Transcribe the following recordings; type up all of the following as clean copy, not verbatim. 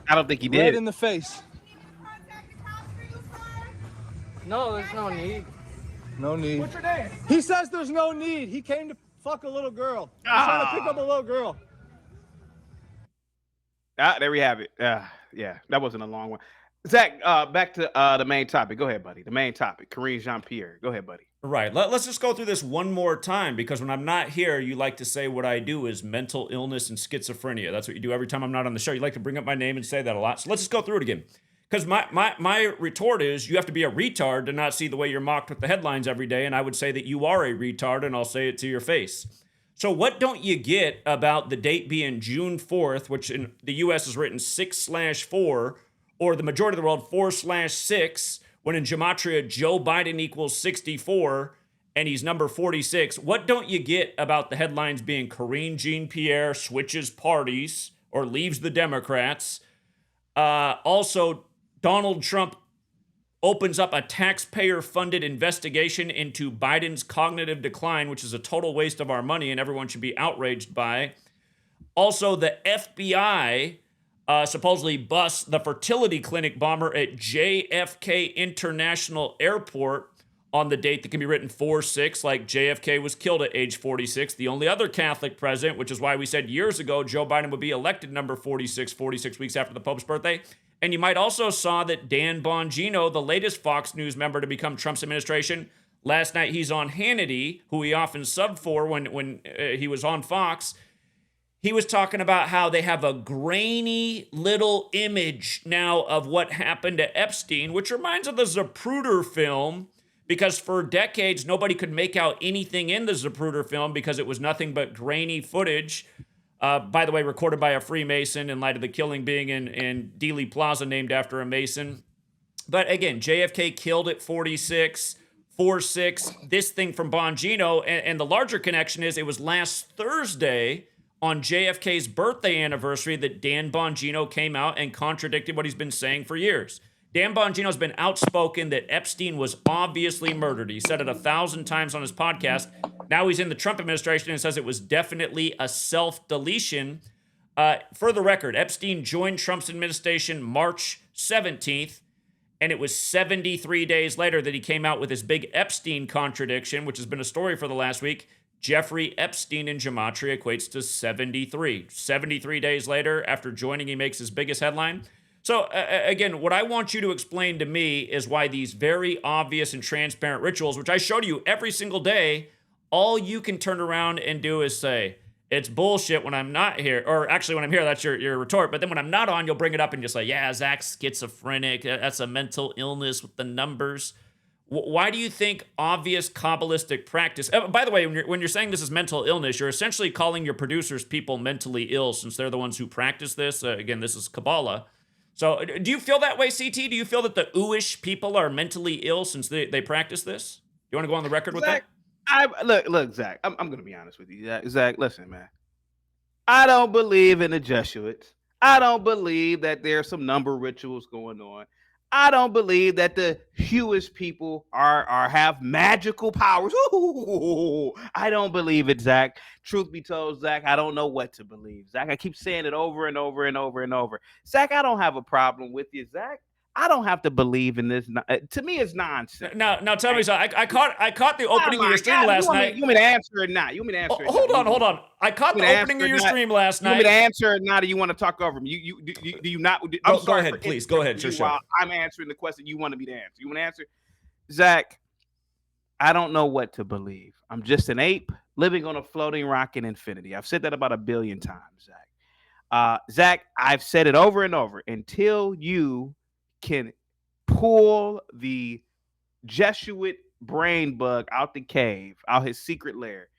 I don't think he Red did. in the face. No, there's no need. No need. What's your name? He says there's no need. He came to fuck a little girl. He's trying to pick up a little girl. There we have it. Yeah, that wasn't a long one. Zach, back to the main topic. Go ahead, buddy. The main topic. Kareem Jean-Pierre. Go ahead, buddy. Right. Let's just go through this one more time, because when I'm not here, you like to say what I do is mental illness and schizophrenia. That's what you do every time I'm not on the show. You like to bring up my name and say that a lot. So let's just go through it again. Because my retort is, you have to be a retard to not see the way you're mocked with the headlines every day, and I would say that you are a retard, and I'll say it to your face. So what don't you get about the date being June 4th, which in the U.S. is written 6/4, or the majority of the world 4/6, when in gematria Joe Biden equals 64 and he's number 46? What don't you get about the headlines being Karine Jean-Pierre switches parties or leaves the Democrats? Also, Donald Trump opens up a taxpayer-funded investigation into Biden's cognitive decline, which is a total waste of our money and everyone should be outraged by. Also, the FBI supposedly busts the fertility clinic bomber at JFK International Airport on the date that can be written 4/6, like JFK was killed at age 46. The only other Catholic president, which is why we said years ago Joe Biden would be elected number 46 weeks after the Pope's birthday. And you might also saw that Dan Bongino, the latest Fox News member to become Trump's administration, last night he's on Hannity, who he often subbed for when he was on Fox. He was talking about how they have a grainy little image now of what happened to Epstein, which reminds of the Zapruder film, because for decades, nobody could make out anything in the Zapruder film because it was nothing but grainy footage. By the way, recorded by a Freemason in light of the killing being in Dealey Plaza, named after a Mason. But again, JFK killed at 46, 4/6. This thing from Bongino, and the larger connection is it was last Thursday on JFK's birthday anniversary that Dan Bongino came out and contradicted what he's been saying for years. Dan Bongino's been outspoken that Epstein was obviously murdered. He said it 1,000 times on his podcast. Now he's in the Trump administration and says it was definitely a self-deletion. For the record, Epstein joined Trump's administration March 17th, and it was 73 days later that he came out with his big Epstein contradiction, which has been a story for the last week. Jeffrey Epstein in gematria equates to 73. 73 days later, after joining, he makes his biggest headline. So again, what I want you to explain to me is why these very obvious and transparent rituals, which I show to you every single day, all you can turn around and do is say, it's bullshit when I'm not here. Or actually, when I'm here, that's your retort. But then when I'm not on, you'll bring it up and just say, yeah, Zach's schizophrenic. That's a mental illness with the numbers. Why do you think obvious Kabbalistic practice... by the way, when you're saying this is mental illness, you're essentially calling your producers people mentally ill, since they're the ones who practice this. Again, this is Kabbalah. So do you feel that way, CT? Do you feel that the Ooish people are mentally ill since they practice this? You want to go on the record with Zach, that? Look, Zach, I'm going to be honest with you. Zach, listen, man. I don't believe in the Jesuits. I don't believe that there's some number rituals going on. I don't believe that the Jewish people have magical powers. Ooh, I don't believe it, Zach. Truth be told, Zach, I don't know what to believe. Zach, I keep saying it over and over and over and over. Zach, I don't have a problem with you, Zach. I don't have to believe in this. To me, it's nonsense. Now tell me, so I caught the opening of your stream last night. You want me to answer or not? You want me to answer? Hold on. I caught the opening of your stream last night. You want me to answer or not? Or you want to talk over me? Do you not? Go ahead, please. Go ahead. Sure. I'm answering the question you want me to answer. You want to answer, Zach? I don't know what to believe. I'm just an ape living on a floating rock in infinity. I've said that about 1 billion times, Zach. Zach, I've said it over and over. Until you can pull the Jesuit brain bug out the cave, out his secret lair,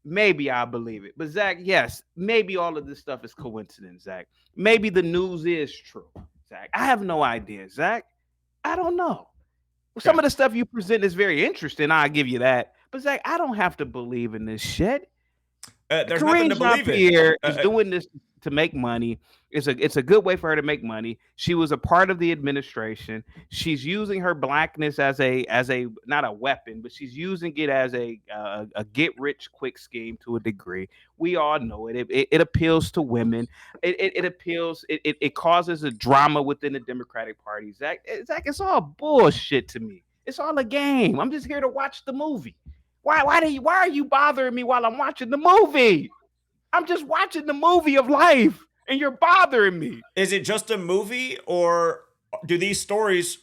maybe I'll believe it. But Zach, yes, maybe all of this stuff is coincidence, Zach. Maybe the news is true, Zach. I have no idea, Zach. I don't know. Some of the stuff you present is very interesting. I'll give you that. But Zach, I don't have to believe in this shit. There's nothing Corinne to believe in. Jean-Pierre is doing this to make money. It's a good way for her to make money. She was a part of the administration. She's using her blackness as a not a weapon, but she's using it as a get rich quick scheme to a degree. We all know it. It appeals to women. It appeals. It causes a drama within the Democratic Party. Zach, it's all bullshit to me. It's all a game. I'm just here to watch the movie. Why are you bothering me while I'm watching the movie? I'm just watching the movie of life, and you're bothering me. Is it just a movie, or do these stories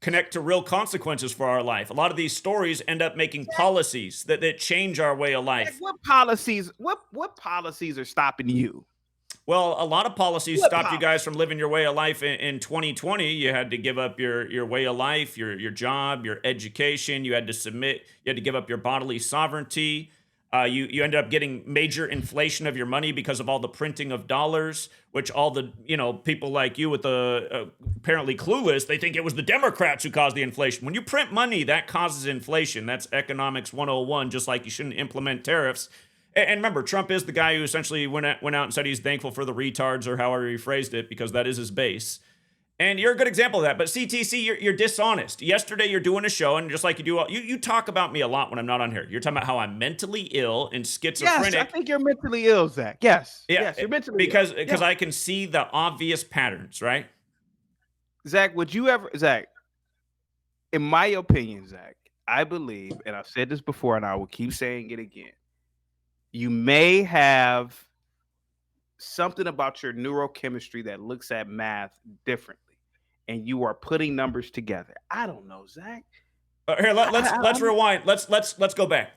connect to real consequences for our life? A lot of these stories end up making policies that change our way of life. What policies? What policies are stopping you? Well, a lot of policies stopped you guys from living your way of life in 2020. You had to give up your way of life, your job, your education. You had to submit. You had to give up your bodily sovereignty. You ended up getting major inflation of your money because of all the printing of dollars, which all the people like you with the apparently clueless, they think it was the Democrats who caused the inflation. When you print money, that causes inflation. That's economics 101, just like you shouldn't implement tariffs. And remember, Trump is the guy who essentially went out and said he's thankful for the retards, or however he phrased it, because that is his base. And you're a good example of that. But CTC, you're dishonest. Yesterday, you're doing a show, and just like you do, you talk about me a lot when I'm not on here. You're talking about how I'm mentally ill and schizophrenic. Yes, I think you're mentally ill, Zach. Yes. Yeah, yes, you're mentally ill. Because yeah. I can see the obvious patterns, right? Zach, would you ever, Zach, in my opinion, Zach, I believe, and I've said this before, and I will keep saying it again, you may have something about your neurochemistry that looks at math differently, and you are putting numbers together. I don't know, Zach. Here, let's rewind. Let's go back.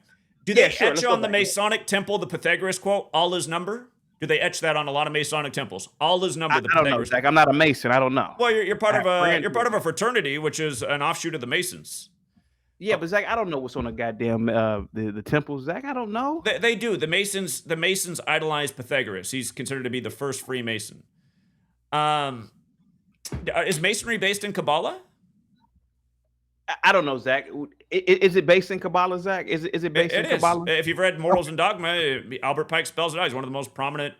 Do they etch on the Masonic temple the Pythagoras quote, all is number? Do they etch that on a lot of Masonic temples? All is number. I don't know, Zach. I'm not a Mason. I don't know. Well, you're part of a fraternity, which is an offshoot of the Masons. Yeah, but Zach, I don't know what's on the goddamn the temples, Zach. I don't know. They do. The Masons idolize Pythagoras. He's considered to be the first Freemason. Is Masonry based in Kabbalah? I don't know, Zach. Is it based in Kabbalah, Zach? Is it based in Kabbalah? If you've read Morals and Dogma, Albert Pike spells it out. He's one of the most prominent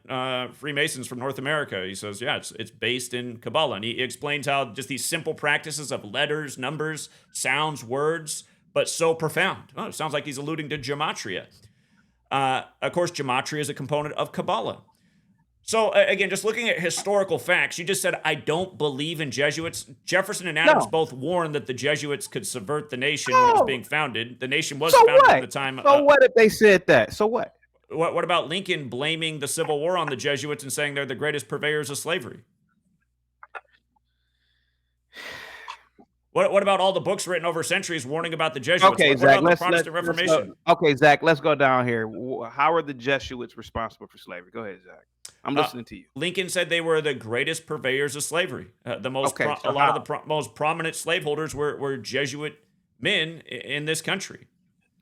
Freemasons from North America. He says, yeah, it's based in Kabbalah. And he explains how just these simple practices of letters, numbers, sounds, words, but so profound. Oh, it sounds like he's alluding to gematria. Of course, gematria is a component of Kabbalah. So again, just looking at historical facts, you just said, I don't believe in Jesuits. Jefferson and Adams both warned that the Jesuits could subvert the nation when it was being founded. The nation was founded at the time. So what if they said that? So what? What about Lincoln blaming the Civil War on the Jesuits and saying they're the greatest purveyors of slavery? What about all the books written over centuries warning about the Jesuits? Okay, what Zach, about the Protestant Reformation? Okay, Zach, let's go down here. How are the Jesuits responsible for slavery? Go ahead, Zach. I'm listening to you. Lincoln said they were the greatest purveyors of slavery. A lot of the most prominent slaveholders were Jesuit men in this country.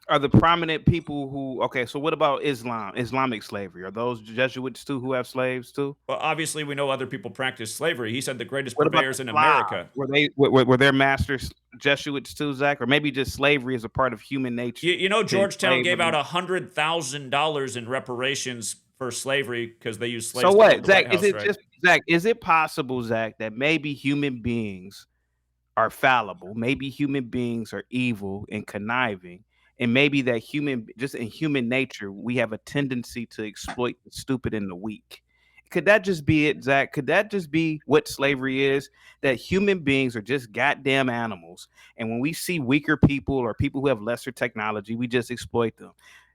Are the prominent people who? Okay, so what about Islam? Islamic slavery? Are those Jesuits too who have slaves too? Well, obviously we know other people practice slavery. He said the greatest purveyors in America. Were their masters Jesuits too, Zach? Or maybe just slavery is a part of human nature? You know, Georgetown gave out $100,000 in reparations for slavery because they used slaves. So what, Zach? Is it possible, Zach, that maybe human beings are fallible? Maybe human beings are evil and conniving. And maybe that just in human nature, we have a tendency to exploit the stupid and the weak. Could that just be it, Zach? Could that just be what slavery is? That human beings are just goddamn animals. And when we see weaker people or people who have lesser technology, we just exploit them.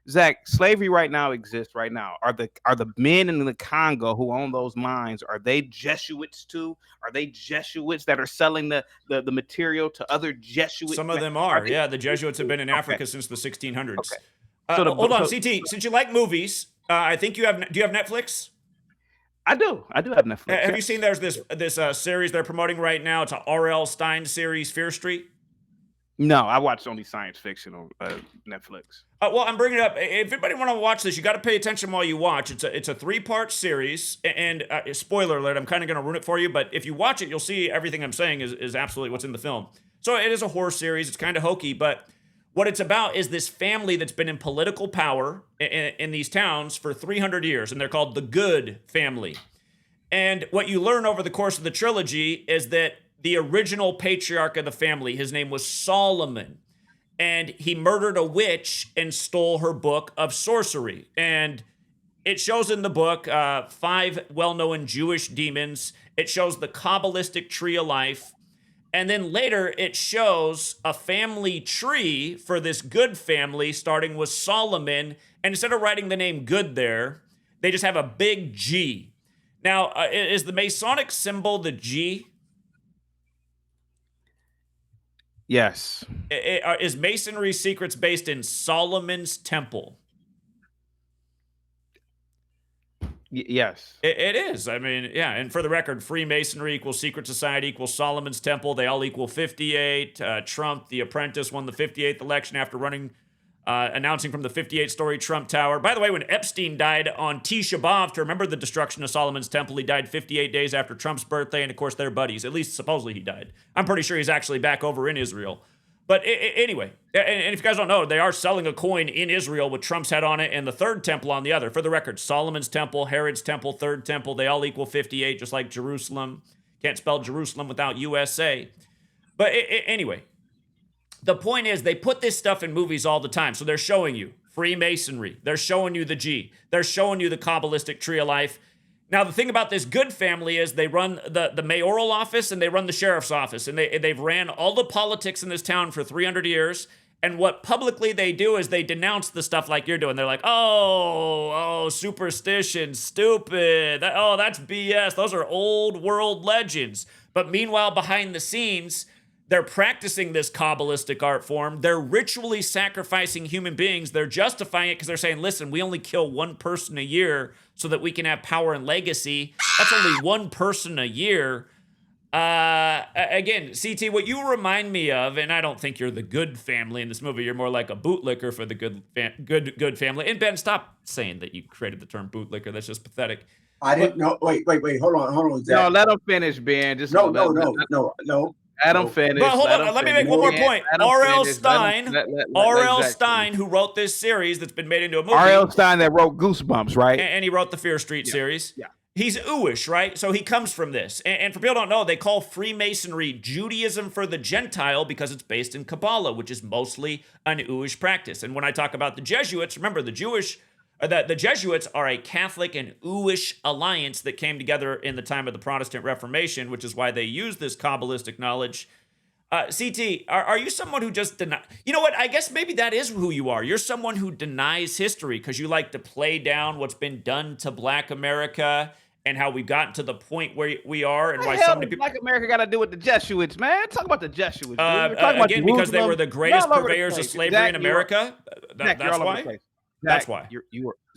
Zach, slavery right now exists right now. Are the men in the Congo who own those mines, are they Jesuits too? Are they Jesuits that are selling the material to other Jesuits? Some of them are. Yeah, the Jesuits have been in Africa since the 1600s. Okay. Hold on, CT. Since you like movies, I think do you have Netflix? I do have Netflix. Have you seen there's this series they're promoting right now? It's a R.L. Stein series, Fear Street. No, I watch only science fiction on Netflix. Well, I'm bringing it up. If anybody want to watch this, you got to pay attention while you watch. It's a 3-part series, and spoiler alert, I'm kind of going to ruin it for you, but if you watch it, you'll see everything I'm saying is absolutely what's in the film. So it is a horror series. It's kind of hokey, but What it's about is this family that's been in political power in these towns for 300 years, and they're called the Good family. And what you learn over the course of the trilogy is that the original patriarch of the family, his name was Solomon, and he murdered a witch and stole her book of sorcery. And it shows in the book 5 well-known Jewish demons. It shows the Kabbalistic tree of life. And then later it shows a family tree for this good family, starting with Solomon. And instead of writing the name good there, they just have a big G. Now, is the Masonic symbol the G? Yes. Is Masonry secrets based in Solomon's temple? Yes. It is. I mean, yeah. And for the record, Freemasonry equals secret society equals Solomon's temple. They all equal 58. Trump, the apprentice, won the 58th election after announcing from the 58-story Trump Tower. By the way, when Epstein died on Tisha B'Av, to remember the destruction of Solomon's temple, he died 58 days after Trump's birthday, and of course they're buddies. At least supposedly he died. I'm pretty sure he's actually back over in Israel. But anyway, and if you guys don't know, they are selling a coin in Israel with Trump's head on it and the third temple on the other. For the record, Solomon's temple, Herod's temple, third temple, they all equal 58, just like Jerusalem. Can't spell Jerusalem without USA. But anyway, the point is they put this stuff in movies all the time. So they're showing you Freemasonry. They're showing you the G. They're showing you the Kabbalistic tree of life. Now, the thing about this good family is they run the mayoral office and they run the sheriff's office. And they've ran all the politics in this town for 300 years. And what publicly they do is they denounce the stuff like you're doing. They're like, oh, superstition, stupid. That's BS. Those are old world legends. But meanwhile, behind the scenes, they're practicing this Kabbalistic art form. They're ritually sacrificing human beings. They're justifying it because they're saying, listen, we only kill one person a year so that we can have power and legacy. That's only one person a year. Again, CT, what you remind me of, and I don't think you're the good family in this movie. You're more like a bootlicker for the good family. And Ben, stop saying that you created the term bootlicker. That's just pathetic. I didn't know. Wait. Hold on. Zach. No, let him finish, Ben. Just No. Let him finish. But hold on, let me make one more point. R.L. Stein, who wrote this series that's been made into a movie. R.L. Stein that wrote Goosebumps, right? And he wrote the Fear Street series. Yeah. He's Jewish, right? So he comes from this. And for people who don't know, they call Freemasonry Judaism for the Gentile because it's based in Kabbalah, which is mostly an Jewish practice. And when I talk about the Jesuits, remember the Jesuits are a Catholic and Jewish alliance that came together in the time of the Protestant Reformation, which is why they use this Kabbalistic knowledge. CT, are you someone who just denies? You know what? I guess maybe that is who you are. You're someone who denies history because you like to play down what's been done to Black America and how we've gotten to the point where we are and why so many people. Black America got to do with the Jesuits, man. Talk about the Jesuits. Again, because they were the greatest purveyors of slavery in America. That's why. That's why.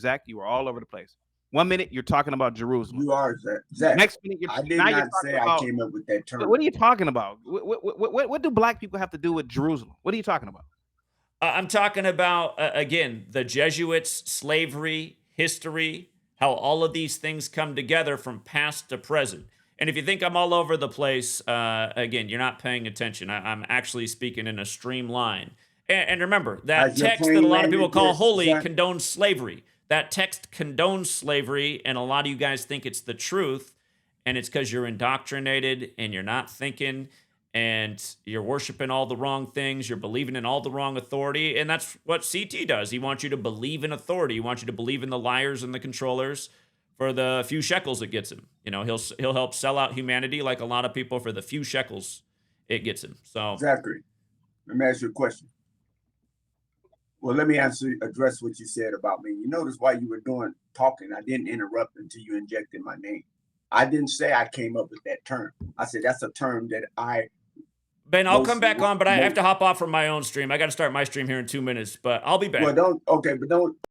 Zach, you were all over the place. 1 minute you're talking about Jerusalem. You are, Zach. Next minute I did not say I came up with that term. What are you talking about? What do Black people have to do with Jerusalem? What are you talking about? I'm talking about, again, the Jesuits, slavery, history, how all of these things come together from past to present. And if you think I'm all over the place, again, you're not paying attention. I'm actually speaking in a streamline. And remember, that text that a lot of people call holy condones slavery. That text condones slavery, and a lot of you guys think it's the truth, and it's because you're indoctrinated and you're not thinking, and you're worshiping all the wrong things. You're believing in all the wrong authority, and that's what CT does. He wants you to believe in authority. He wants you to believe in the liars and the controllers for the few shekels it gets him. You know, he'll help sell out humanity like a lot of people for the few shekels it gets him. So Zachary, let me ask you a question. Well, let me address what you said about me. You notice while you were talking, I didn't interrupt until you injected my name. I didn't say I came up with that term. I said that's a term that Ben, I'll come back on, but I have to hop off from my own stream. I got to start my stream here in 2 minutes, but I'll be back. Well, don't